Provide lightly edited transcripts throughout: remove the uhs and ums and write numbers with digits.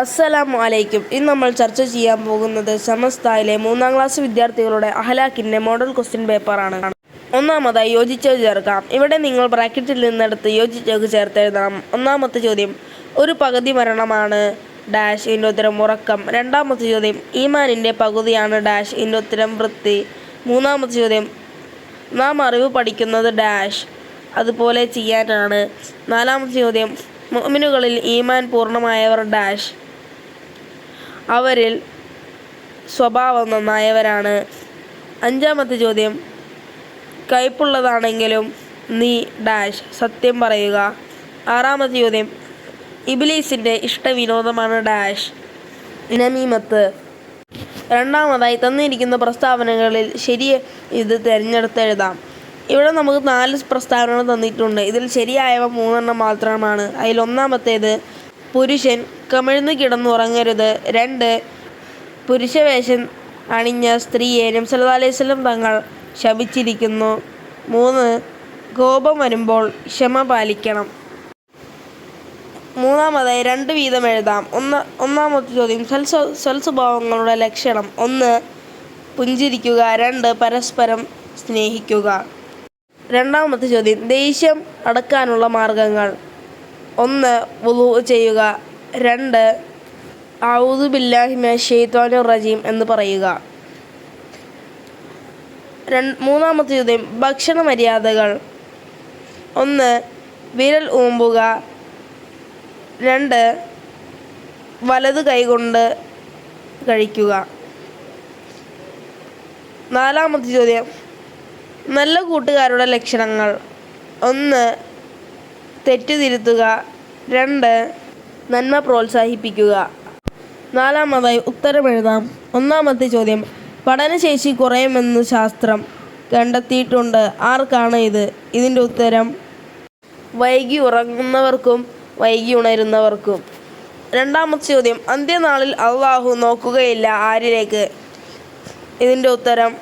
അസ്സലാമു അലൈക്കും. ഇന്ന് നമ്മൾ ചർച്ച ചെയ്യാൻ പോകുന്നത് സമസ്തയിലെ 3ാം ക്ലാസ് വിദ്യാർത്ഥികളുടെ അഹ്ലാഖിൻ്റെ മോഡൽ ക്വസ്റ്റ്യൻ പേപ്പറാണ്. ഒന്നാമതായി യോജിച്ചത് ചേർക്കാം. ഇവിടെ നിങ്ങൾ ബ്രാക്കറ്റിൽ നിന്നെടുത്ത് യോജിച്ചത് ചേർത്തെഴുതണം. ഒന്നാമത്തെ ചോദ്യം, ഒരു പകുതി മരണമാണ് ഡാഷ്, ഇതിൻ്റെ ഉത്തരം ഉറക്കം. രണ്ടാമത്തെ ചോദ്യം, ഈമാനിൻ്റെ പകുതിയാണ് ഡാഷ്, ഇതിൻ്റെ ഉത്തരം വൃത്തി. മൂന്നാമത്തെ ചോദ്യം, നാം അറിവ് പഠിക്കുന്നത് ഡാഷ്, അതുപോലെ ചെയ്യാനാണ്. നാലാമത്തെ ചോദ്യം, മുഅ്മിനുകളിൽ ഈമാൻ പൂർണ്ണമായവർ ഡാഷ്, അവരിൽ സ്വഭാവം നന്നായവരാണ്. അഞ്ചാമത്തെ ചോദ്യം, കയ്പുള്ളതാണെങ്കിലും നീ ഡാഷ്, സത്യം പറയുക. ആറാമത്തെ ചോദ്യം, ഇബ്ലീസിൻ്റെ ഇഷ്ടവിനോദമാണ് ഡാഷ്, നമീമത്ത്. രണ്ടാമതായി തന്നിരിക്കുന്ന പ്രസ്താവനകളിൽ ശരി ഇത് തിരഞ്ഞെടുത്തെഴുതാം. ഇവിടെ നമുക്ക് 4 പ്രസ്താവനകൾ തന്നിട്ടുണ്ട്. ഇതിൽ ശരിയായവ 3 മാത്രമാണ്. അതിലൊന്നാമത്തേത്, പുരുഷൻ കമിഴ്ന്നു കിടന്നുറങ്ങരുത്. 2, പുരുഷവേഷം അണിഞ്ഞ സ്ത്രീയെ നബി സല്ലല്ലാഹു അലൈഹി വസല്ലം തങ്ങൾ ശപിച്ചിരിക്കുന്നു. 3, കോപം വരുമ്പോൾ ക്ഷമ പാലിക്കണം. മൂന്നാമതായി 2 വീതം എഴുതാം. ഒന്നാമത്തെ ചോദ്യം, സൽസ്വഭാവങ്ങളുടെ ലക്ഷണം. 1, പുഞ്ചിരിക്കുക. 2, പരസ്പരം സ്നേഹിക്കുക. രണ്ടാമത്തെ ചോദ്യം, ദേഷ്യം അടക്കാനുള്ള മാർഗങ്ങൾ. 1, വുളൂ ചെയ്യുക. 2, അഊദു ബില്ലാഹി മിനശ് ശൈത്വാനിർ റജീം എന്ന് പറയുക. മൂന്നാമത്തെ ചോദ്യം, ഭക്ഷണ മര്യാദകൾ. 1, വിരൽ ഊമ്പുക. 2, വലത് കൈകൊണ്ട് കഴിക്കുക. നാലാമത്തെ ചോദ്യം, നല്ല കൂട്ടുകാരുടെ ലക്ഷണങ്ങൾ. 1, തെറ്റ് തിരുത്തുക. 2, നന്മ പ്രോത്സാഹിപ്പിക്കുക. നാലാമതായി ഉത്തരം എഴുതാം. ഒന്നാമത്തെ ചോദ്യം, പഠനശേഷി കുറയുമെന്ന് ശാസ്ത്രം കണ്ടെത്തിയിട്ടുണ്ട്. ആർക്കാണ് ഇത്? ഇതിൻ്റെ ഉത്തരം വൈകി ഉറങ്ങുന്നവർക്കും വൈകി ഉണരുന്നവർക്കും. രണ്ടാമത്തെ ചോദ്യം, അന്ത്യനാളിൽ അള്ളാഹു നോക്കുകയില്ല ആരിലേക്ക്? ഇതിൻ്റെ ഉത്തരം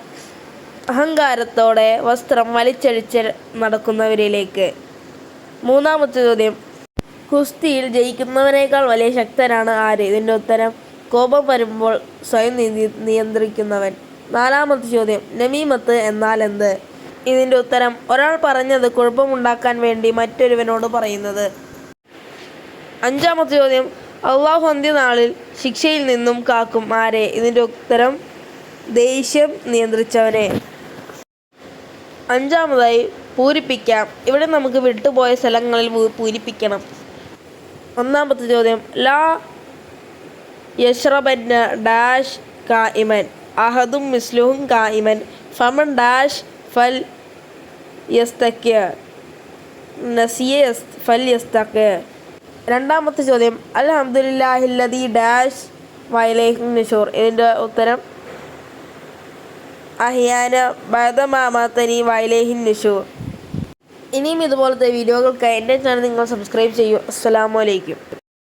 അഹങ്കാരത്തോടെ വസ്ത്രം വലിച്ചഴിച്ച് നടക്കുന്നവരിലേക്ക്. മൂന്നാമത്തെ ചോദ്യം, കുസ്തിയിൽ ജയിക്കുന്നവനേക്കാൾ വലിയ ശക്തനാണ് ആര്? ഇതിൻ്റെ ഉത്തരം കോപം വരുമ്പോൾ സ്വയം നിയന്ത്രിക്കുന്നവൻ. നാലാമത്തെ ചോദ്യം, നമീമത്ത് എന്നാൽ എന്ത്? ഇതിൻ്റെ ഉത്തരം ഒരാൾ പറഞ്ഞത് കുഴപ്പമുണ്ടാക്കാൻ വേണ്ടി മറ്റൊരുവനോട് പറയുന്നത്. അഞ്ചാമത്തെ ചോദ്യം, അള്ളാഹു അന്ത്യനാളിൽ ശിക്ഷയിൽ നിന്നും കാക്കും ആരെ? ഇതിൻ്റെ ഉത്തരം ദേഷ്യം നിയന്ത്രിച്ചവനെ. അഞ്ചാമതായി പൂരിപ്പിക്കാം. ഇവിടെ നമുക്ക് വിട്ടുപോയ സ്ഥലങ്ങളിൽ പൂരിപ്പിക്കണം. ഒന്നാമത്തെ ചോദ്യം, ലാ യശ്റബന്ന ഡാഷ് കായിമൻ അഹദും മിസ്ലുഹും കായിമൻ ഫമൻ ഡാഷ് ഫൽ യസ്തഖ്യ നസിയ ഫൽ യസ്തഖ്യ. രണ്ടാമത്തെ ചോദ്യം, അൽഹംദുലില്ലാഹില്ലദീ ഡാഷ് വഇലൈഹിൻ നുശൂർ. ഇതിൻ്റെ ഉത്തരം അഹ്യാന ബഅദമാ അമാതനി വഇലൈഹിൻ നുശൂർ. ഇനിയും ഇതുപോലത്തെ വീഡിയോകൾക്കായി എൻ്റെ ചാനൽ നിങ്ങൾ സബ്സ്ക്രൈബ് ചെയ്യൂ. അസ്സലാമു അലൈക്കും.